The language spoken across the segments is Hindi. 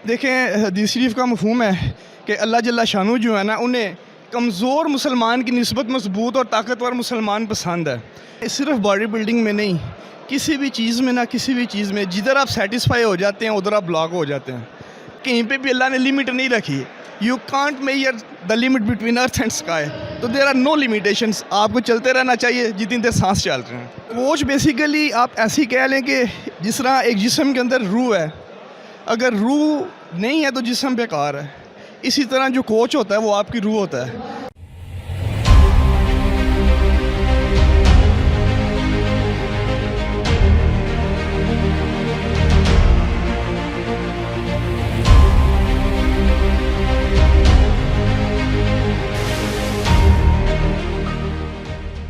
देखें, हदीस शरीफ का मफ़हूम है कि अल्लाह जल्ला शानू जो है ना, उन्हें कमज़ोर मुसलमान की निस्बत मजबूत और ताकतवर मुसलमान पसंद है। सिर्फ बॉडी बिल्डिंग में नहीं, किसी भी चीज़ में ना, किसी भी चीज़ में जिधर आप सेटिस्फाई हो जाते हैं उधर आप ब्लॉक हो जाते हैं। कहीं पे भी अल्लाह ने लिमिट नहीं रखी। You can't measure the limit between earth and sky, तो देर आर नो लिमिटेशंस। आपको चलते रहना चाहिए जितनी देर सांस चल रहे हैं। कोच बेसिकली आप ऐसे ही कह लें कि जिस तरह एक जिस्म के अंदर रूह है, अगर रूह नहीं है तो जिस्म बेकार है। इसी तरह जो कोच होता है वो आपकी रूह होता है।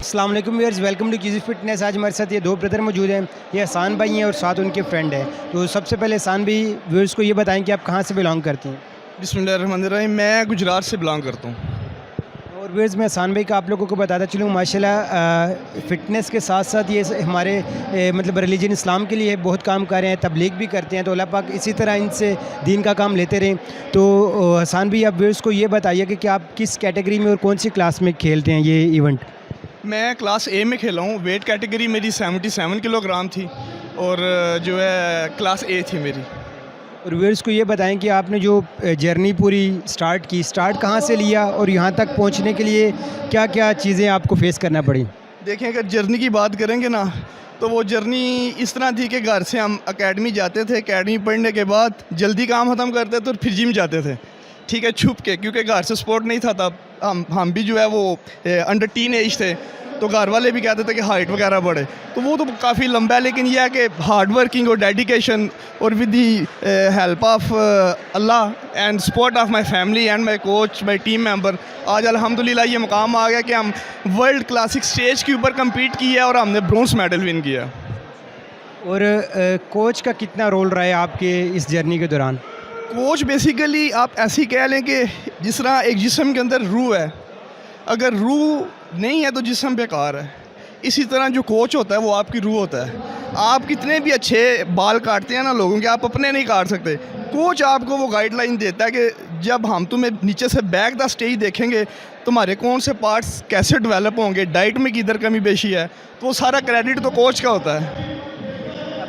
अस्सलाम वालेकुम व्यूअर्स, वेलकम टू कीज़ी फिटनेस। आज हमारे साथ ये दो ब्रदर मौजूद हैं। ये एहसान भाई हैं और साथ उनके फ्रेंड हैं। तो सबसे पहले एहसान भाई व्यूअर्स को ये बताएं कि आप कहाँ से बिलोंग करते हैं। बिस्मिल्लाहिर्रहमानिर्रहीम। मैं गुजरात से बिलोंग करता हूँ। और व्यूअर्स, मैं एहसान भाई का आप लोगों को बताता चलूँ, माशाल्लाह फ़िटनेस के साथ साथ ये हमारे मतलब रिलीजन इस्लाम के लिए बहुत काम कर रहे हैं, तबलीग भी करते हैं। तो अल्लाह पाक इसी तरह इनसे दीन का काम लेते रहें। तो एहसान भाई, आप व्यूअर्स को ये बताइए कि आप किस कैटेगरी में और कौन सी क्लास में खेलते हैं ये इवेंट। मैं क्लास ए में खेला हूँ। वेट कैटेगरी मेरी 77 किलोग्राम थी और जो है क्लास ए थी मेरी। और व्यूअर्स को ये बताएं कि आपने जो जर्नी पूरी स्टार्ट कहाँ से लिया और यहाँ तक पहुँचने के लिए क्या क्या चीज़ें आपको फेस करना पड़ी। देखें, अगर जर्नी की बात करेंगे ना, तो वो जर्नी इस तरह थी कि घर से हम एकेडमी जाते थे। एकेडमी पढ़ने के बाद जल्दी काम ख़त्म करते थे और फिर जिम जाते थे, ठीक है, छुप के, क्योंकि घर से सपोर्ट नहीं था तब। हम भी जो है वो अंडर टीन एज थे, तो घर वाले भी कहते थे कि हाइट वगैरह बढ़े। तो वो तो काफ़ी लंबा है, लेकिन यह है कि हार्ड वर्किंग और डेडिकेशन और with the help of Allah and support of my family and my coach, my team member, आज अल्हम्दुलिल्लाह ये मुकाम आ गया कि हम वर्ल्ड क्लासिक स्टेज के ऊपर कम्पीट किया और हमने ब्रोंज मेडल विन किया। और कोच का कितना रोल रहा है आपके इस जर्नी के दौरान। कोच बेसिकली आप ऐसे ही कह लें कि जिस तरह एक जिस्म के अंदर रूह है, अगर रूह नहीं है तो जिस्म बेकार है। इसी तरह जो कोच होता है वो आपकी रूह होता है। आप कितने भी अच्छे बाल काटते हैं ना लोगों के, आप अपने नहीं काट सकते। कोच आपको वो गाइडलाइन देता है कि जब हम तुम्हें नीचे से बैक द स्टेज देखेंगे, तुम्हारे कौन से पार्ट्स कैसे डेवलप होंगे, डाइट में किधर कमी पेशी है, तो वो सारा क्रेडिट तो कोच का होता है।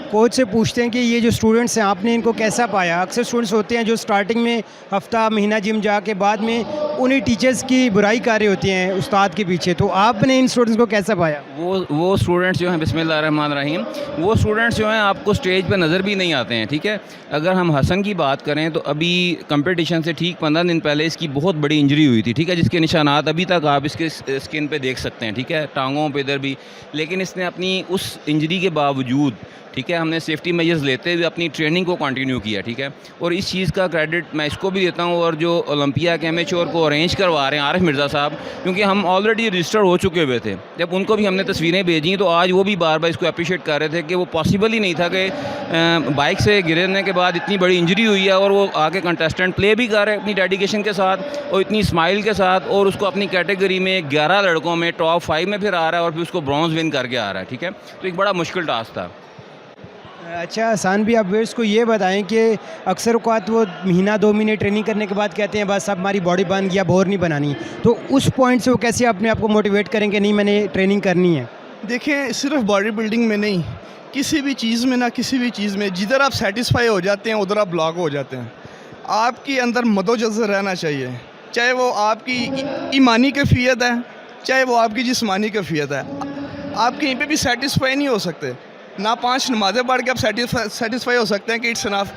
कोच से पूछते हैं कि ये जो स्टूडेंट्स हैं आपने इनको कैसा पाया। अक्सर स्टूडेंट्स होते हैं जो स्टार्टिंग में हफ्ता महीना जिम जाके बाद में उन्हीं टीचर्स की बुराई कर रहे होते हैं उस्ताद के पीछे, तो आपने इन स्टूडेंट्स को कैसा पाया। वो स्टूडेंट्स जो हैं, बिस्मिल्लाहिर्रहमानिर्रहीम, वो स्टूडेंट्स जो हैं आपको स्टेज पे नज़र भी नहीं आते हैं, ठीक है। अगर हम हसन की बात करें तो अभी कंपटीशन से ठीक 15 दिन पहले इसकी बहुत बड़ी इंजरी हुई थी, ठीक है, जिसके निशानात अभी तक आप इसके स्किन पे देख सकते हैं, ठीक है, टांगों पे इधर भी। लेकिन इसने अपनी उस इंजरी के बावजूद, ठीक है, हमने सेफ्टी मेजर्स लेते हुए अपनी ट्रेनिंग को कंटिन्यू किया, ठीक है। और इस चीज़ का क्रेडिट मैं इसको भी देता हूँ और जो ओलंपिया के एमेच्योर को अरेंज करवा रहे हैं आरिफ मिर्ज़ा साहब, क्योंकि हम ऑलरेडी रजिस्टर हो चुके हुए थे। जब उनको भी हमने तस्वीरें भेजी तो आज वो भी बार बार इसको अप्रिशिएट कर रहे थे कि वो पॉसिबल ही नहीं था कि बाइक से गिरने के बाद इतनी बड़ी इंजरी हुई है और वो आगे कंटेस्टेंट प्ले भी कर रहे हैं अपनी डेडिकेशन के साथ और इतनी स्माइल के साथ, और उसको अपनी कैटेगरी में 11 लड़कों में टॉप 5 में फिर आ रहा है और फिर उसको ब्रॉन्ज विन करके आ रहा है, ठीक है। तो एक बड़ा मुश्किल टास्क था। अच्छा एहसान भी, आप व्यूअर्स को ये बताएं कि अक्सर औक़ात वो महीना 2 महीने ट्रेनिंग करने के बाद कहते हैं बस अब हमारी बॉडी बन गया, बोर नहीं बनानी। तो उस पॉइंट से वो कैसे अपने आप को मोटिवेट करें कि नहीं मैंने ट्रेनिंग करनी है। देखें, सिर्फ बॉडी बिल्डिंग में नहीं, किसी भी चीज़ में ना, किसी भी चीज़ में जिधर आप सेटिस्फाई हो जाते हैं उधर आप ब्लॉक हो जाते हैं। आपके अंदर मदोजज़र रहना चाहिए, चाहे वो आपकी ईमानी कैफियत है, चाहे वो आपकी जिस्मानी कैफियत है। आप कहीं पे भी सेटिस्फाई नहीं हो सकते। ना 5 नमाज़ें पढ़ के आप सेटिस्फाई हो सकते हैं कि इट्स इनफ,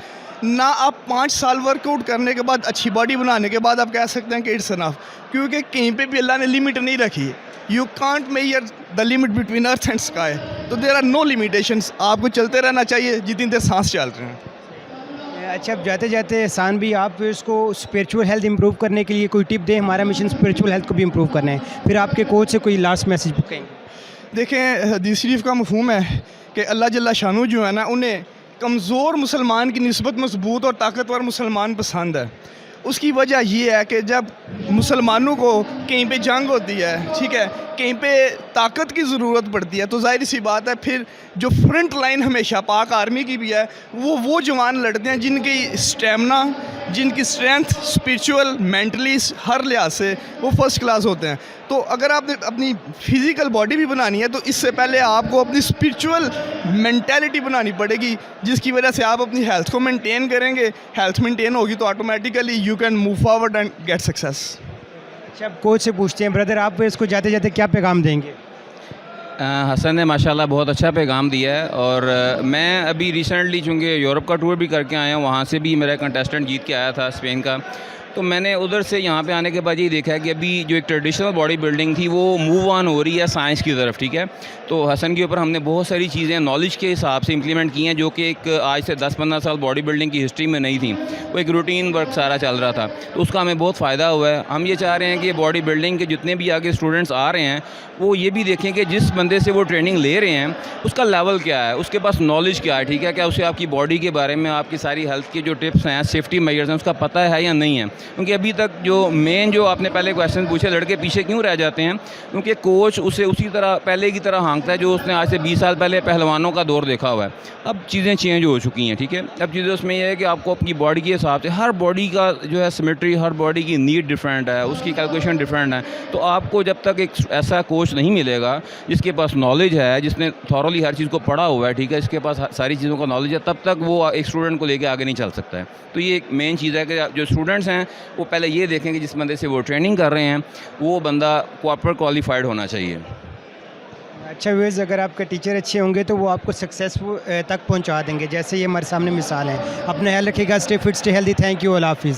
ना आप 5 साल वर्कआउट करने के बाद, अच्छी बॉडी बनाने के बाद आप कह सकते हैं कि इट्स इनफ, क्योंकि कहीं पे भी अल्लाह ने लिमिट नहीं रखी। You can't measure the limit between earth and sky, तो देर आर नो लिमिटेशंस। आपको चलते रहना चाहिए जितनी देर सांस चल रहे हैं। अच्छा, अब जाते जाते एहसान भी, आप इसको स्पिरिचुअल हेल्थ इंप्रूव करने के लिए कोई टिप दें। हमारा मिशन स्पिरिचुअल हेल्थ को भी इंप्रूव करना है। फिर आपके कोच से कोई लास्ट मैसेज कहेंगे। देखें, हदीस शरीफ का मफ़हूम है कि अल्लाह जल्ला शानू जो है ना, उन्हें कमज़ोर मुसलमान की निस्बत मजबूत और ताकतवर मुसलमान पसंद है। उसकी वजह ये है कि जब मुसलमानों को कहीं पे जंग होती है, ठीक है, कहीं पे ताकत की ज़रूरत पड़ती है, तो जाहिर सी बात है फिर जो फ्रंट लाइन हमेशा पाक आर्मी की भी है वो जवान लड़ते हैं जिनकी स्टेमिना, जिनकी स्ट्रेंथ स्पिरिचुअल मेंटली हर लिहाज से वो फर्स्ट क्लास होते हैं। तो अगर आपने अपनी फ़िज़िकल बॉडी भी बनानी है तो इससे पहले आपको अपनी स्पिरिचुअल मेंटालिटी बनानी पड़ेगी, जिसकी वजह से आप अपनी हेल्थ को मेंटेन करेंगे। हेल्थ मेंटेन होगी तो automatically you can move forward and get success. अच्छा, अब कोच से पूछते हैं, ब्रदर आप इसको जाते जाते क्या पैगाम देंगे? हसन ने माशाल्लाह बहुत अच्छा पैगाम दिया है। और मैं अभी रिसेंटली चूँकि यूरोप का टूर भी करके आया हूँ, वहाँ से भी मेरा कंटेस्टेंट जीत के आया था स्पेन का, तो मैंने उधर से यहाँ पे आने के बाद ये देखा है कि अभी जो एक ट्रेडिशनल बॉडी बिल्डिंग थी वो मूव ऑन हो रही है साइंस की तरफ, ठीक है। तो हसन के ऊपर हमने बहुत सारी चीज़ें नॉलेज के हिसाब से इम्प्लीमेंट की हैं जो कि एक आज से 10-15 साल बॉडी बिल्डिंग की हिस्ट्री में नहीं थी। वो एक रूटीन वर्क सारा चल रहा था, तो उसका हमें बहुत फ़ायदा हुआ है। हम ये चाह रहे हैं कि बॉडी बिल्डिंग के जितने भी आगे स्टूडेंट्स आ रहे हैं वो ये भी देखें कि जिस बंदे से वो ट्रेनिंग ले रहे हैं उसका लेवल क्या है, उसके पास नॉलेज क्या है, ठीक है, क्या उसे आपकी बॉडी के बारे में, आपकी सारी हेल्थ की जो टिप्स हैं, सेफ्टी मेजर्स हैं, उसका पता है या नहीं है। क्योंकि अभी तक जो मेन जो आपने पहले क्वेश्चन पूछे, लड़के पीछे क्यों रह जाते हैं, क्योंकि कोच उसे उसी तरह पहले की तरह हाँकता है जो उसने आज से 20 साल पहले पहलवानों का दौर देखा हुआ है। अब चीज़ें चेंज हो चुकी हैं, ठीक है। अब चीज़ें उसमें यह है कि आपको अपनी बॉडी के हिसाब से, हर बॉडी का जो है सिमेट्री, हर बॉडी की नीड डिफरेंट है, उसकी कैलकुलेशन डिफरेंट है। तो आपको जब तक एक ऐसा कोच नहीं मिलेगा जिसके पास नॉलेज है, जिसने थॉरली हर चीज़ को पढ़ा हुआ है, ठीक है, इसके पास सारी चीज़ों का नॉलेज है, तब तक वो एक स्टूडेंट को लेके आगे नहीं चल सकता है। तो ये एक मेन चीज़ है कि जो स्टूडेंट्स हैं वो पहले ये देखें कि जिस बंदे से वो ट्रेनिंग कर रहे हैं वो बंदा प्रॉपर क्वालिफाइड होना चाहिए। अच्छा व्यूअर्स, अगर आपके टीचर अच्छे होंगे तो वो आपको सक्सेसफुल तक पहुंचा देंगे, जैसे ये हमारे सामने मिसाल है। अपना ख्याल रखिएगा, stay fit, stay healthy. Thank you, अल्लाह हाफिज़।